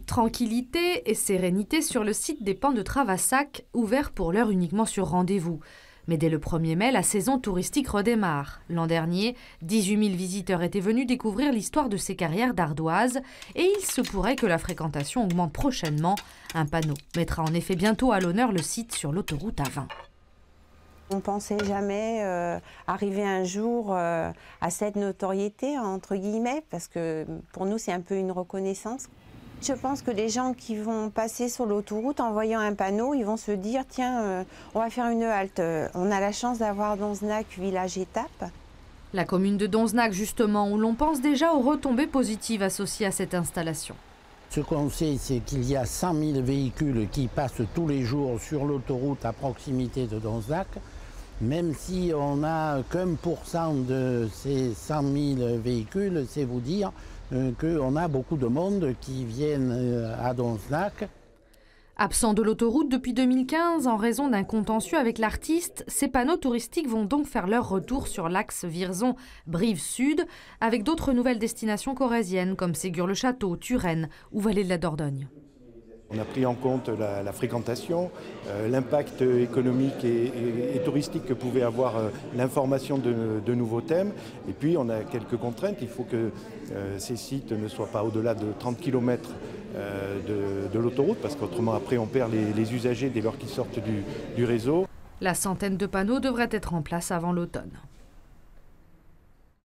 Tranquillité et sérénité sur le site des Pins de Travassac, ouvert pour l'heure uniquement sur rendez-vous. Mais dès le 1er mai, la saison touristique redémarre. L'an dernier, 18 000 visiteurs étaient venus découvrir l'histoire de ces carrières d'ardoise et il se pourrait que la fréquentation augmente prochainement. Un panneau mettra en effet bientôt à l'honneur le site sur l'autoroute A20. On ne pensait jamais arriver un jour à cette notoriété, entre guillemets, parce que pour nous, c'est un peu une reconnaissance. Je pense que les gens qui vont passer sur l'autoroute en voyant un panneau, ils vont se dire « Tiens, on va faire une halte. On a la chance d'avoir Donzenac, village-étape. » La commune de Donzenac, justement, où l'on pense déjà aux retombées positives associées à cette installation. Ce qu'on sait, c'est qu'il y a 100 000 véhicules qui passent tous les jours sur l'autoroute à proximité de Donzenac. Même si on n'a qu'1% de ces 100 000 véhicules, c'est vous dire qu'on a beaucoup de monde qui viennent à Donzenac. Absent de l'autoroute depuis 2015 en raison d'un contentieux avec l'artiste, ces panneaux touristiques vont donc faire leur retour sur l'axe Vierzon-Brive-Sud avec d'autres nouvelles destinations corréziennes comme Ségur-le-Château, Turenne ou Vallée de la Dordogne. On a pris en compte la fréquentation, l'impact économique et touristique que pouvait avoir l'information de nouveaux thèmes. Et puis on a quelques contraintes. Il faut que ces sites ne soient pas au-delà de 30 km de l'autoroute, parce qu'autrement après on perd les usagers dès lors qu'ils sortent du réseau. La centaine de panneaux devrait être en place avant l'automne.